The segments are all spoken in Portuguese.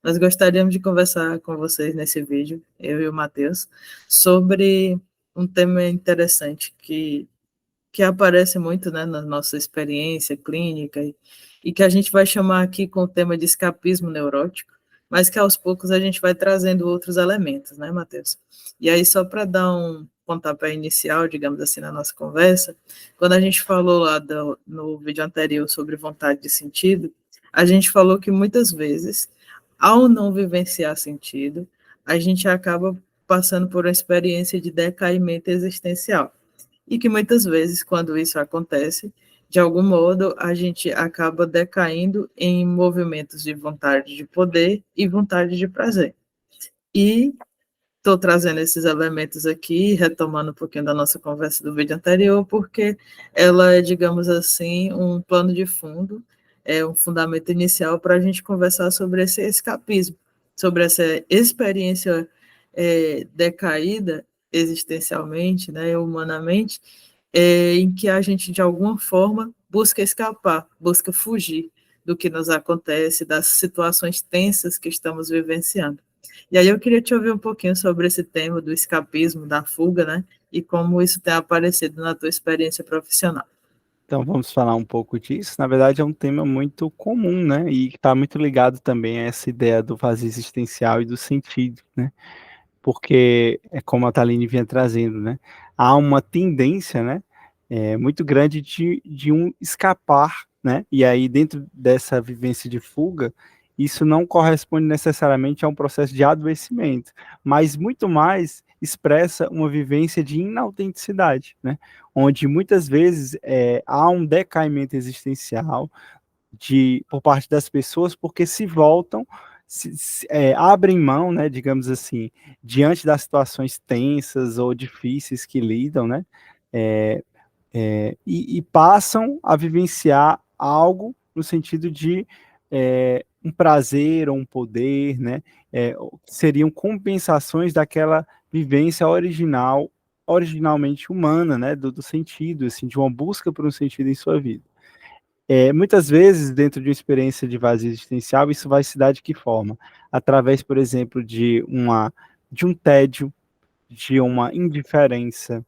Nós gostaríamos de conversar com vocês nesse vídeo, eu e o Matheus, sobre um tema interessante que aparece muito, né, na nossa experiência clínica e que a gente vai chamar aqui com o tema de escapismo neurótico, mas que aos poucos a gente vai trazendo outros elementos, né, Matheus? E aí, só para dar um pontapé inicial, digamos assim, na nossa conversa, quando a gente falou lá no vídeo anterior sobre vontade de sentido, a gente falou que muitas vezes, ao não vivenciar sentido, a gente acaba passando por uma experiência de decaimento existencial e que muitas vezes, quando isso acontece, de algum modo, a gente acaba decaindo em movimentos de vontade de poder e vontade de prazer. E estou trazendo esses elementos aqui, retomando um pouquinho da nossa conversa do vídeo anterior, porque ela é, digamos assim, um plano de fundo, é um fundamento inicial para a gente conversar sobre esse escapismo, sobre essa experiência decaída existencialmente, né, humanamente, em que a gente, de alguma forma, busca escapar, busca fugir do que nos acontece, das situações tensas que estamos vivenciando. E aí eu queria te ouvir um pouquinho sobre esse tema do escapismo, da fuga, né? E como isso tem aparecido na tua experiência profissional. Então vamos falar um pouco disso. Na verdade, é um tema muito comum, né? E está muito ligado também a essa ideia do vazio existencial e do sentido, né? Porque é como a Thaline vinha trazendo, né? Há uma tendência, né? Muito grande de um escapar, né? E aí, dentro dessa vivência de fuga, isso não corresponde necessariamente a um processo de adoecimento, mas muito mais expressa uma vivência de inautenticidade, né? Onde muitas vezes há um decaimento existencial por parte das pessoas, porque se voltam, abrem mão, né, digamos assim, diante das situações tensas ou difíceis que lidam, né, é, e passam a vivenciar algo no sentido de um prazer ou um poder, né, que seriam compensações daquela vivência originalmente humana, né, do sentido, assim, de uma busca por um sentido em sua vida. Muitas vezes, dentro de uma experiência de vazio existencial, isso vai se dar de que forma? Através, por exemplo, de um tédio, de uma indiferença,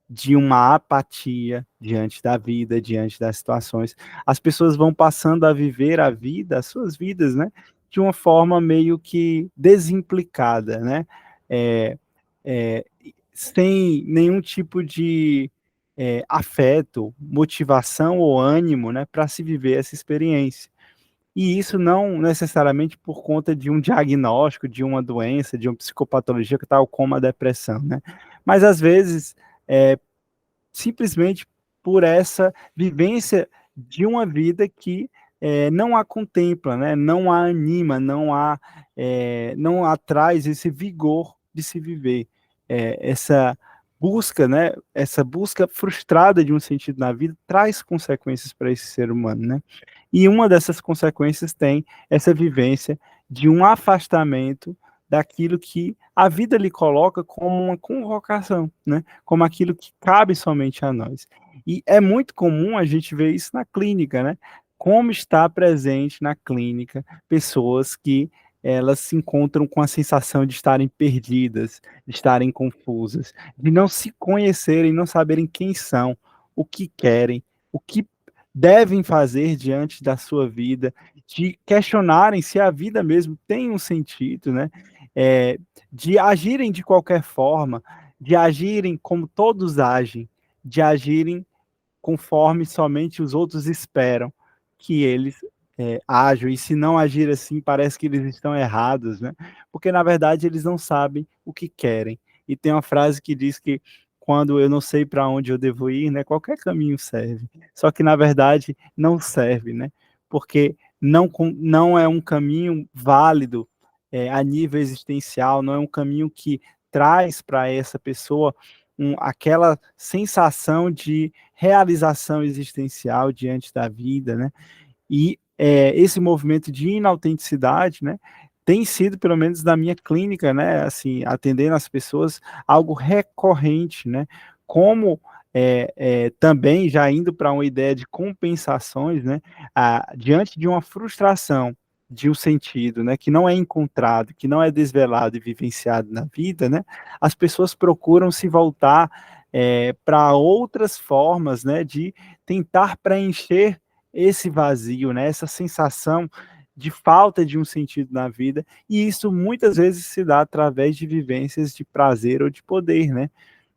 de uma apatia diante da vida, diante das situações. As pessoas vão passando a viver a vida, as suas vidas, né, de uma forma meio que desimplicada, né? É, é, Sem nenhum tipo de afeto, motivação ou ânimo, né, para se viver essa experiência. E isso não necessariamente por conta de um diagnóstico, de uma doença, de uma psicopatologia, tal como a depressão, né? Mas às vezes é, simplesmente por essa vivência de uma vida que não a contempla, né? Não a anima, não a traz esse vigor de se viver, essa busca, né? Essa busca frustrada de um sentido na vida traz consequências para esse ser humano, né? E uma dessas consequências tem essa vivência de um afastamento daquilo que a vida lhe coloca como uma convocação, né? Como aquilo que cabe somente a nós. E é muito comum a gente ver isso na clínica, né? Como está presente na clínica pessoas que elas se encontram com a sensação de estarem perdidas, de estarem confusas, de não se conhecerem, não saberem quem são, o que querem, o que devem fazer diante da sua vida, de questionarem se a vida mesmo tem um sentido, né? É, de agirem de qualquer forma, de agirem como todos agem, de agirem conforme somente os outros esperam que eles ajam, e se não agir assim, parece que eles estão errados, né? Porque na verdade eles não sabem o que querem. E tem uma frase que diz que quando eu não sei para onde eu devo ir, né, qualquer caminho serve. Só que na verdade não serve, né? Porque não é um caminho válido a nível existencial, não é um caminho que traz para essa pessoa aquela sensação de realização existencial diante da vida, né? E esse movimento de inautenticidade, né, tem sido, pelo menos na minha clínica, né, assim, atendendo as pessoas, algo recorrente, né? Como também já indo para uma ideia de compensações, né? Diante de uma frustração, de um sentido, né, que não é encontrado, que não é desvelado e vivenciado na vida, né, as pessoas procuram se voltar para outras formas, né, de tentar preencher esse vazio, né, essa sensação de falta de um sentido na vida, e isso muitas vezes se dá através de vivências de prazer ou de poder, né,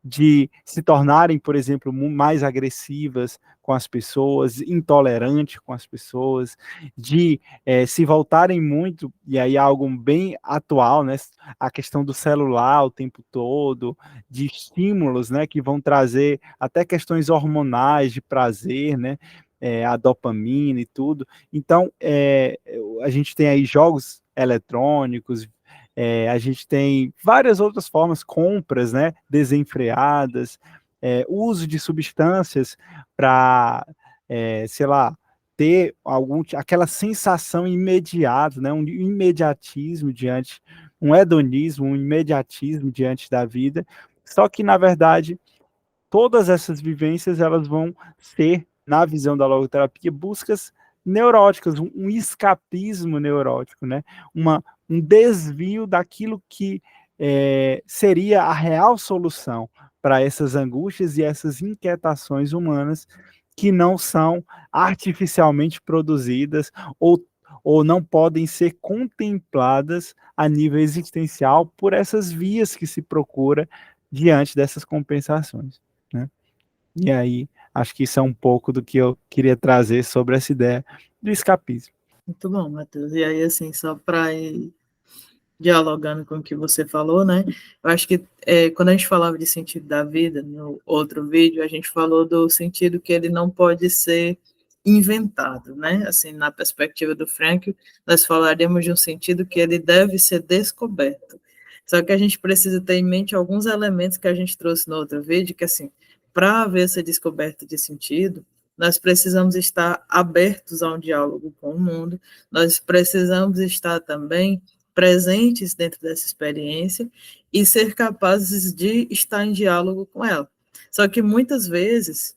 de se tornarem, por exemplo, mais agressivas com as pessoas, intolerantes com as pessoas, de se voltarem muito, e aí algo bem atual, né, a questão do celular o tempo todo, de estímulos, né, que vão trazer até questões hormonais de prazer, né, a dopamina e tudo. Então, a gente tem aí jogos eletrônicos, a gente tem várias outras formas, compras, né, desenfreadas, uso de substâncias para, sei lá, ter aquela sensação imediata, né, um imediatismo diante, um hedonismo, um imediatismo diante da vida, só que, na verdade, todas essas vivências elas vão ser, na visão da logoterapia, buscas neuróticas, um escapismo neurótico, né? Um desvio daquilo que seria a real solução para essas angústias e essas inquietações humanas que não são artificialmente produzidas ou não podem ser contempladas a nível existencial por essas vias que se procura diante dessas compensações, né? E aí, acho que isso é um pouco do que eu queria trazer sobre essa ideia do escapismo. Muito bom, Matheus. E aí, assim, só para ir dialogando com o que você falou, né? Eu acho que quando a gente falava de sentido da vida, no outro vídeo, a gente falou do sentido que ele não pode ser inventado, né? Assim, na perspectiva do Frankl, nós falaríamos de um sentido que ele deve ser descoberto. Só que a gente precisa ter em mente alguns elementos que a gente trouxe no outro vídeo, que assim, para haver essa descoberta de sentido, nós precisamos estar abertos a um diálogo com o mundo, nós precisamos estar também presentes dentro dessa experiência e ser capazes de estar em diálogo com ela. Só que muitas vezes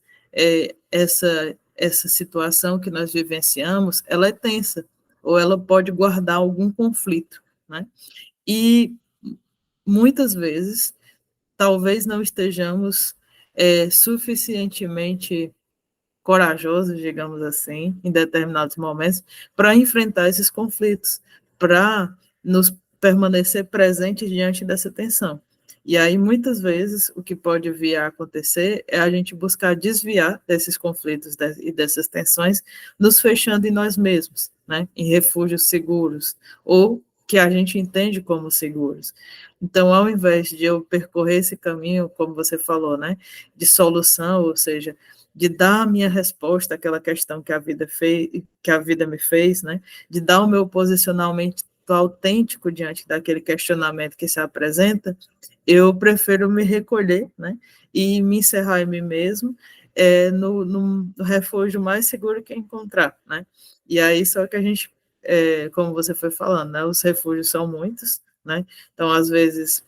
essa situação que nós vivenciamos, ela é tensa ou ela pode guardar algum conflito, né? E muitas vezes talvez não estejamos suficientemente corajosos, digamos assim, em determinados momentos, para enfrentar esses conflitos, para nos permanecer presentes diante dessa tensão. E aí, muitas vezes, o que pode vir a acontecer é a gente buscar desviar desses conflitos e dessas tensões, nos fechando em nós mesmos, né? Em refúgios seguros, ou que a gente entende como seguros. Então, ao invés de eu percorrer esse caminho, como você falou, né, de solução, ou seja, de dar a minha resposta àquela questão que a vida fez, que a vida me fez, né, de dar o meu posicionamento autêntico diante daquele questionamento que se apresenta, eu prefiro me recolher, né, e me encerrar em mim mesmo, no refúgio mais seguro que encontrar, né, e aí só que a gente, como você foi falando, né, os refúgios são muitos, né, então às vezes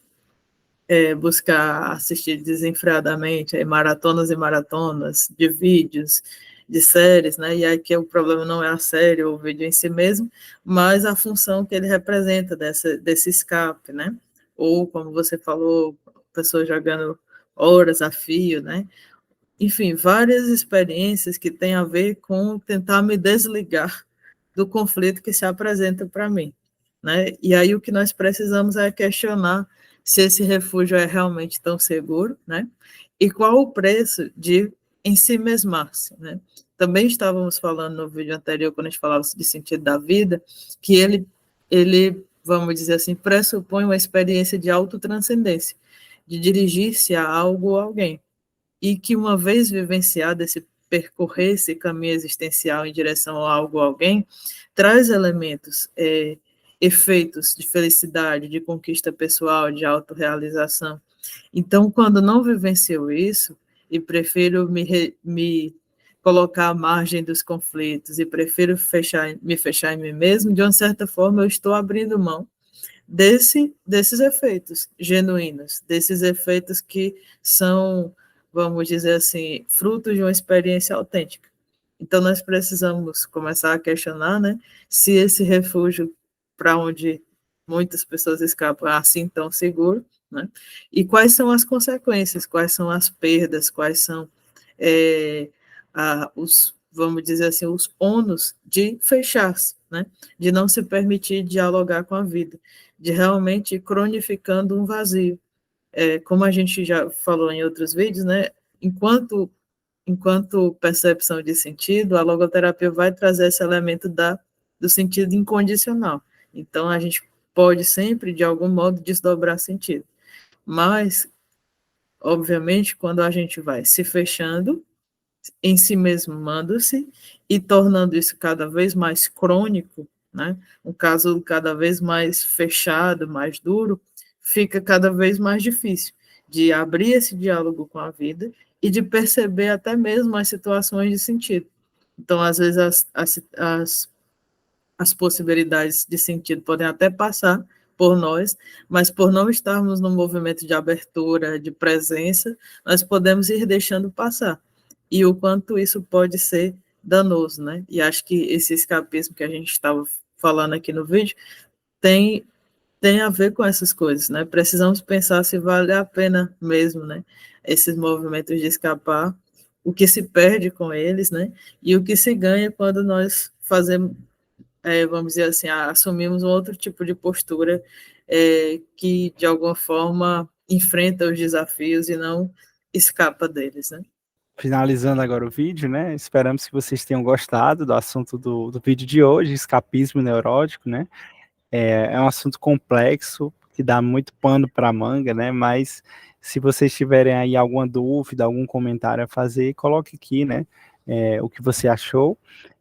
buscar assistir desenfreadamente maratonas e maratonas de vídeos, de séries, né? E aqui o problema não é a série ou o vídeo em si mesmo, mas a função que ele representa desse escape, né? Ou, como você falou, pessoas jogando horas a fio, né? Enfim, várias experiências que têm a ver com tentar me desligar do conflito que se apresenta para mim, né? E aí o que nós precisamos é questionar se esse refúgio é realmente tão seguro, né? E qual o preço de em si mesmar-se, né? Também estávamos falando no vídeo anterior, quando a gente falava de sentido da vida, que ele, vamos dizer assim, pressupõe uma experiência de autotranscendência, de dirigir-se a algo ou alguém, e que uma vez vivenciado esse percorrer esse caminho existencial em direção a algo ou alguém, traz elementos, efeitos de felicidade, de conquista pessoal, de autorrealização. Então, quando não vivencio isso, e prefiro me colocar à margem dos conflitos, e prefiro me fechar em mim mesmo, de uma certa forma eu estou abrindo mão desses efeitos genuínos, desses efeitos que são, vamos dizer assim, frutos de uma experiência autêntica. Então, nós precisamos começar a questionar, né, se esse refúgio para onde muitas pessoas escapam é assim tão seguro, né, e quais são as consequências, quais são as perdas, quais são os, vamos dizer assim, os ônus de fechar-se, né, de não se permitir dialogar com a vida, de realmente ir cronificando um vazio. Como a gente já falou em outros vídeos, né, enquanto percepção de sentido, a logoterapia vai trazer esse elemento do sentido incondicional. Então, a gente pode sempre, de algum modo, desdobrar sentido. Mas, obviamente, quando a gente vai se fechando, em si mesmo manda-se e tornando isso cada vez mais crônico, né? Um caso cada vez mais fechado, mais duro, fica cada vez mais difícil de abrir esse diálogo com a vida e de perceber até mesmo as situações de sentido. Então, às vezes, as possibilidades de sentido podem até passar por nós, mas por não estarmos no movimento de abertura, de presença, nós podemos ir deixando passar. E o quanto isso pode ser danoso, né? E acho que esse escapismo que a gente estava falando aqui no vídeo tem a ver com essas coisas, né? Precisamos pensar se vale a pena mesmo, né? Esses movimentos de escapar, o que se perde com eles, né? E o que se ganha quando nós fazemos, vamos dizer assim, assumimos um outro tipo de postura que, de alguma forma, enfrenta os desafios e não escapa deles, né? Finalizando agora o vídeo, né? Esperamos que vocês tenham gostado do assunto do vídeo de hoje, escapismo neurótico, né? É um assunto complexo, que dá muito pano para manga, né? Mas se vocês tiverem aí alguma dúvida, algum comentário a fazer, coloque aqui, né? O que você achou.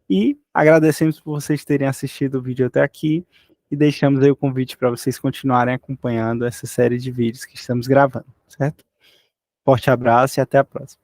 E agradecemos por vocês terem assistido o vídeo até aqui e deixamos aí o convite para vocês continuarem acompanhando essa série de vídeos que estamos gravando, certo? Forte abraço e até a próxima.